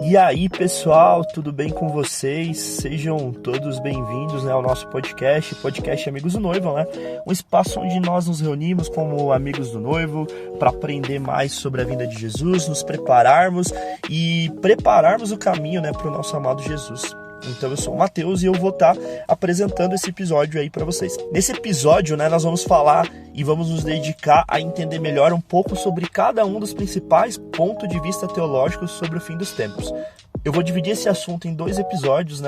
E aí, pessoal, tudo bem com vocês? Sejam todos bem-vindos, ao nosso podcast Amigos do Noivo, um espaço onde nós nos reunimos como amigos do noivo para aprender mais sobre a vinda de Jesus, nos prepararmos e prepararmos o caminho, para o nosso amado Jesus. Então eu sou o Matheus e eu vou estar apresentando esse episódio aí para vocês. Nesse episódio, nós vamos falar e vamos nos dedicar a entender melhor um pouco sobre cada um dos principais pontos de vista teológicos sobre o fim dos tempos. Eu vou dividir esse assunto em 2 episódios,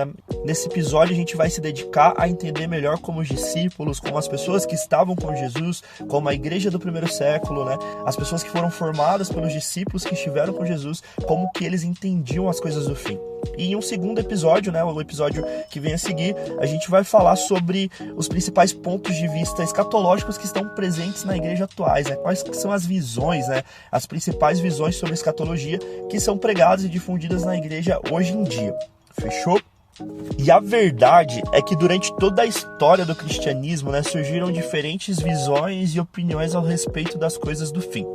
Nesse episódio a gente vai se dedicar a entender melhor como os discípulos, como as pessoas que estavam com Jesus, como a igreja do primeiro século, As pessoas que foram formadas pelos discípulos que estiveram com Jesus, como que eles entendiam as coisas do fim. E em um segundo episódio, o episódio que vem a seguir, a gente vai falar sobre os principais pontos de vista escatológicos que estão presentes na igreja atuais, Quais são as visões, as principais visões sobre escatologia que são pregadas e difundidas na igreja hoje em dia. Fechou? E a verdade é que durante toda a história do cristianismo, surgiram diferentes visões e opiniões ao respeito das coisas do fim.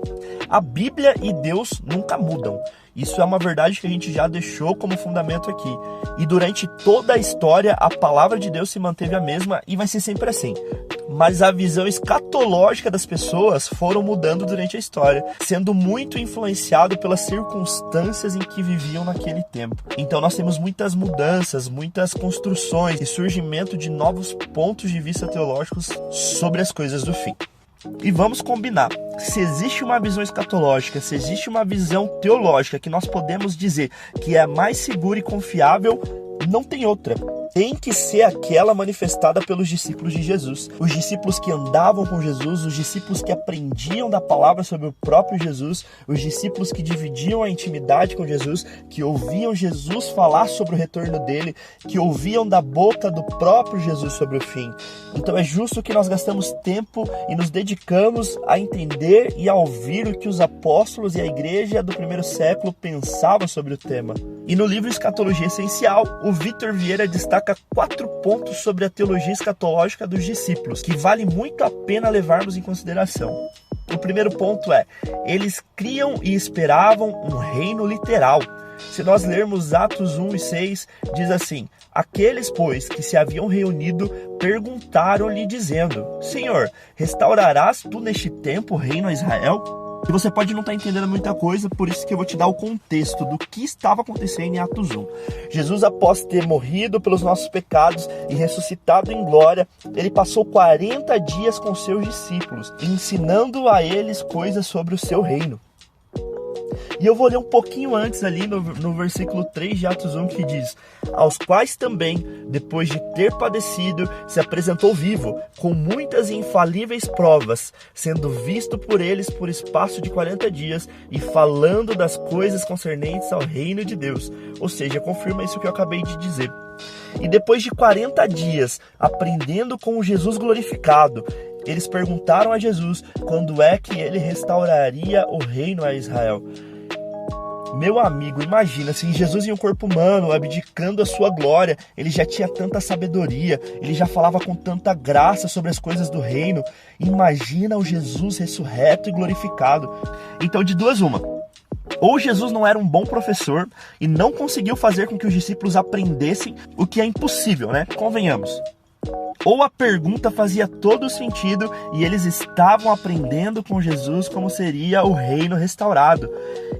A Bíblia e Deus nunca mudam. Isso é uma verdade que a gente já deixou como fundamento aqui. E durante toda a história, a palavra de Deus se manteve a mesma e vai ser sempre assim. Mas a visão escatológica das pessoas foram mudando durante a história, sendo muito influenciado pelas circunstâncias em que viviam naquele tempo. Então nós temos muitas mudanças, muitas construções e surgimento de novos pontos de vista teológicos sobre as coisas do fim. E vamos combinar, se existe uma visão escatológica, se existe uma visão teológica que nós podemos dizer que é mais segura e confiável, não tem outra. Tem que ser aquela manifestada pelos discípulos de Jesus. Os discípulos que andavam com Jesus, os discípulos que aprendiam da palavra sobre o próprio Jesus, os discípulos que dividiam a intimidade com Jesus, que ouviam Jesus falar sobre o retorno dele, que ouviam da boca do próprio Jesus sobre o fim. Então é justo que nós gastamos tempo e nos dedicamos a entender e a ouvir o que os apóstolos e a igreja do primeiro século pensavam sobre o tema. E no livro Escatologia Essencial, o Vitor Vieira destaca 4 pontos sobre a teologia escatológica dos discípulos, que vale muito a pena levarmos em consideração. O primeiro ponto é, eles criam e esperavam um reino literal. Se nós lermos Atos 1 e 6, diz assim: aqueles, pois, que se haviam reunido, perguntaram-lhe, dizendo: Senhor, restaurarás tu neste tempo o reino a Israel? E você pode não estar entendendo muita coisa, por isso que eu vou te dar o contexto do que estava acontecendo em Atos 1. Jesus, após ter morrido pelos nossos pecados e ressuscitado em glória, ele passou 40 dias com seus discípulos, ensinando a eles coisas sobre o seu reino. E eu vou ler um pouquinho antes ali no versículo 3 de Atos 1 que diz: aos quais também, depois de ter padecido, se apresentou vivo, com muitas e infalíveis provas, sendo visto por eles por espaço de 40 dias e falando das coisas concernentes ao reino de Deus. Ou seja, confirma isso que eu acabei de dizer. E depois de 40 dias, aprendendo com o Jesus glorificado, eles perguntaram a Jesus quando é que ele restauraria o reino a Israel. Meu amigo, imagina, se Jesus em um corpo humano, abdicando a sua glória, ele já tinha tanta sabedoria, ele já falava com tanta graça sobre as coisas do reino. Imagina o Jesus ressurreto e glorificado. Então, de duas uma. Ou Jesus não era um bom professor e não conseguiu fazer com que os discípulos aprendessem, o que é impossível, Convenhamos. Ou a pergunta fazia todo sentido e eles estavam aprendendo com Jesus como seria o reino restaurado.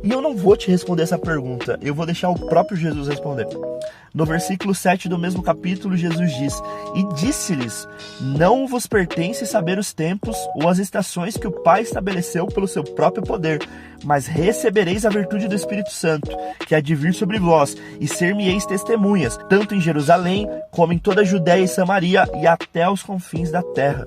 E eu não vou te responder essa pergunta, eu vou deixar o próprio Jesus responder. No versículo 7 do mesmo capítulo, Jesus diz: e disse-lhes, não vos pertence saber os tempos ou as estações que o Pai estabeleceu pelo seu próprio poder, mas recebereis a virtude do Espírito Santo, que há de vir sobre vós, e ser-me-eis testemunhas, tanto em Jerusalém, como em toda a Judéia e Samaria, e até os confins da terra.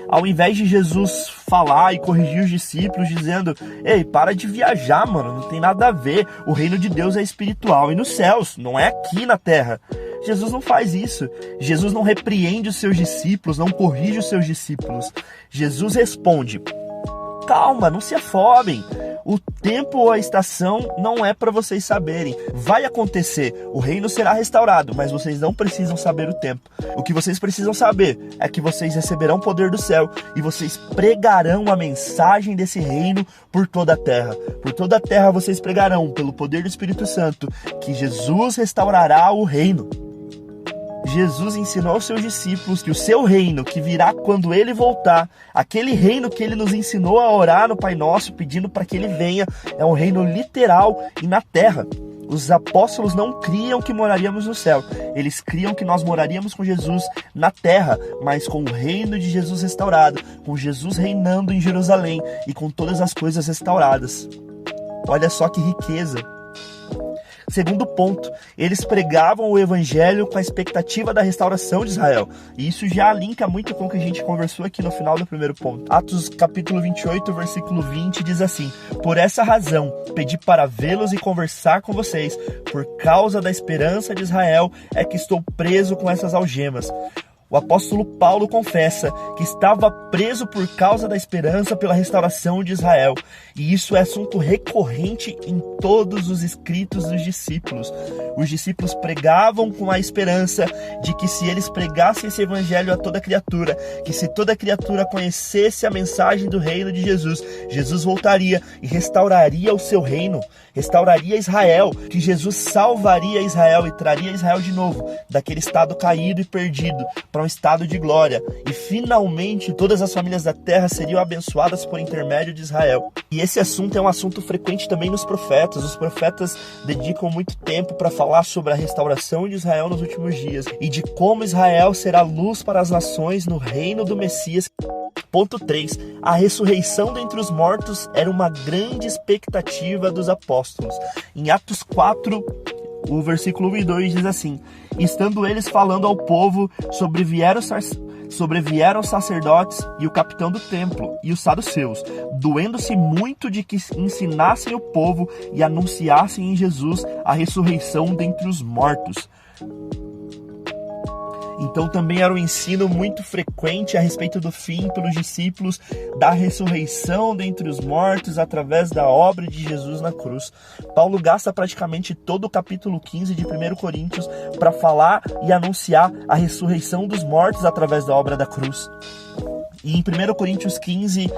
Ao invés de Jesus falar e corrigir os discípulos dizendo: ei, para de viajar, mano, não tem nada a ver, o reino de Deus é espiritual e nos céus, não é aqui na terra. Jesus não faz isso. Jesus não repreende os seus discípulos, não corrige os seus discípulos. Jesus responde: calma, não se afobem. O tempo ou a estação não é para vocês saberem. Vai acontecer, o reino será restaurado, mas vocês não precisam saber o tempo. O que vocês precisam saber é que vocês receberão poder do céu e vocês pregarão a mensagem desse reino por toda a terra. Por toda a terra vocês pregarão, pelo poder do Espírito Santo, que Jesus restaurará o reino. Jesus ensinou aos seus discípulos que o seu reino, que virá quando ele voltar, aquele reino que ele nos ensinou a orar no Pai Nosso, pedindo para que ele venha, é um reino literal e na terra. Os apóstolos não criam que moraríamos no céu, eles criam que nós moraríamos com Jesus na terra, mas com o reino de Jesus restaurado, com Jesus reinando em Jerusalém e com todas as coisas restauradas. Olha só que riqueza! Segundo ponto, eles pregavam o evangelho com a expectativa da restauração de Israel. E isso já linka muito com o que a gente conversou aqui no final do primeiro ponto. Atos capítulo 28, versículo 20 diz assim: por essa razão, pedi para vê-los e conversar com vocês. Por causa da esperança de Israel é que estou preso com essas algemas. O apóstolo Paulo confessa que estava preso por causa da esperança pela restauração de Israel. E isso é assunto recorrente em todos os escritos dos discípulos. Os discípulos pregavam com a esperança de que se eles pregassem esse evangelho a toda criatura, que se toda criatura conhecesse a mensagem do reino de Jesus, Jesus voltaria e restauraria o seu reino, restauraria Israel, que Jesus salvaria Israel e traria Israel de novo daquele estado caído e perdido para um estado de glória, e finalmente todas as famílias da terra seriam abençoadas por intermédio de Israel. E esse assunto é um assunto frequente também nos profetas. Os profetas dedicam muito tempo para falar sobre a restauração de Israel nos últimos dias e de como Israel será luz para as nações no reino do Messias. Ponto 3. A ressurreição dentre os mortos era uma grande expectativa dos apóstolos. Em Atos 4, o versículo 1 e 2 diz assim: estando eles falando ao povo, sobrevieram os sacerdotes e o capitão do templo e os saduceus, doendo-se muito de que ensinassem o povo e anunciassem em Jesus a ressurreição dentre os mortos. Então também era um ensino muito frequente a respeito do fim pelos discípulos da ressurreição dentre os mortos através da obra de Jesus na cruz. Paulo gasta praticamente todo o capítulo 15 de 1 Coríntios para falar e anunciar a ressurreição dos mortos através da obra da cruz. E em 1 Coríntios 15,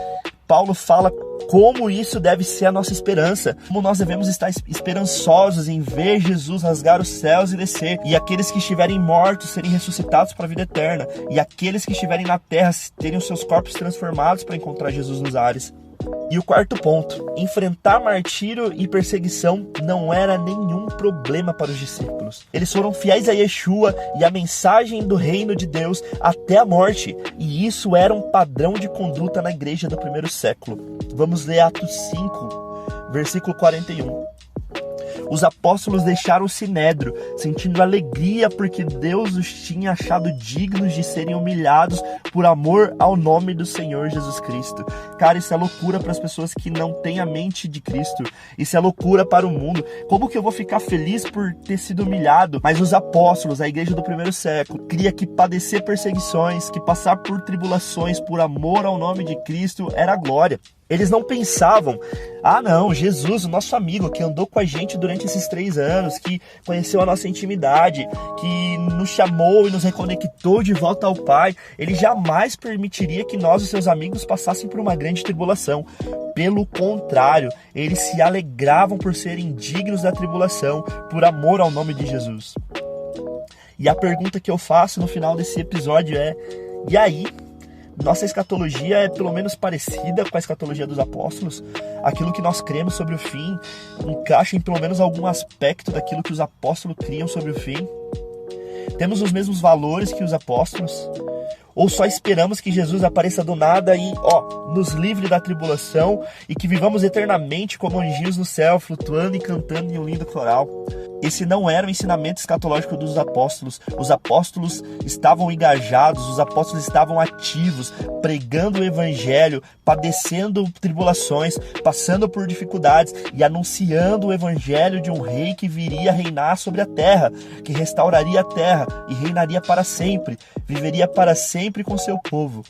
Paulo fala como isso deve ser a nossa esperança, como nós devemos estar esperançosos em ver Jesus rasgar os céus e descer, e aqueles que estiverem mortos serem ressuscitados para a vida eterna, e aqueles que estiverem na terra terem os seus corpos transformados para encontrar Jesus nos ares. E o quarto ponto, enfrentar martírio e perseguição não era nenhum problema para os discípulos. Eles foram fiéis a Yeshua e a mensagem do reino de Deus até a morte, e isso era um padrão de conduta na igreja do primeiro século. Vamos ler Atos 5, versículo 41. Os apóstolos deixaram o sinédrio, sentindo alegria porque Deus os tinha achado dignos de serem humilhados por amor ao nome do Senhor Jesus Cristo. Cara, isso é loucura para as pessoas que não têm a mente de Cristo. Isso é loucura para o mundo. Como que eu vou ficar feliz por ter sido humilhado? Mas os apóstolos, a igreja do primeiro século, cria que padecer perseguições, que passar por tribulações por amor ao nome de Cristo era glória. Eles não pensavam, não, Jesus, o nosso amigo que andou com a gente durante esses 3 anos, que conheceu a nossa intimidade, que nos chamou e nos reconectou de volta ao Pai, ele jamais permitiria que nós, os seus amigos, passassem por uma grande tribulação. Pelo contrário, eles se alegravam por serem dignos da tribulação, por amor ao nome de Jesus. E a pergunta que eu faço no final desse episódio é, e aí? Nossa escatologia é pelo menos parecida com a escatologia dos apóstolos? Aquilo que nós cremos sobre o fim encaixa em pelo menos algum aspecto daquilo que os apóstolos criam sobre o fim? Temos os mesmos valores que os apóstolos? Ou só esperamos que Jesus apareça do nada e, nos livre da tribulação e que vivamos eternamente como anjinhos no céu, flutuando e cantando em um lindo coral? Esse não era o ensinamento escatológico dos apóstolos. Os apóstolos estavam engajados, os apóstolos estavam ativos, pregando o evangelho, padecendo tribulações, passando por dificuldades e anunciando o evangelho de um rei que viria reinar sobre a terra, que restauraria a terra e reinaria para sempre, viveria para sempre com seu povo.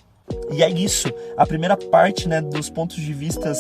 E é isso, a primeira parte, né, dos pontos de vista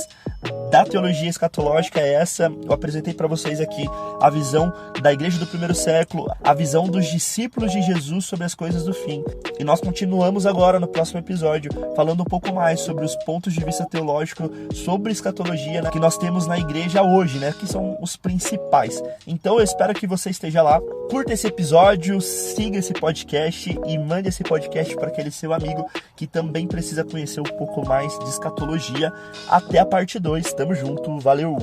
da teologia escatológica é essa. Eu apresentei para vocês aqui a visão da igreja do primeiro século, a visão dos discípulos de Jesus sobre as coisas do fim. E nós continuamos agora no próximo episódio, falando um pouco mais sobre os pontos de vista teológico sobre escatologia, né, que nós temos na igreja hoje, né, que são os principais. Então eu espero que você esteja lá, curta esse episódio, siga esse podcast e mande esse podcast para aquele seu amigo que também precisa conhecer um pouco mais de escatologia. Até a parte 2. Tamo junto, valeu!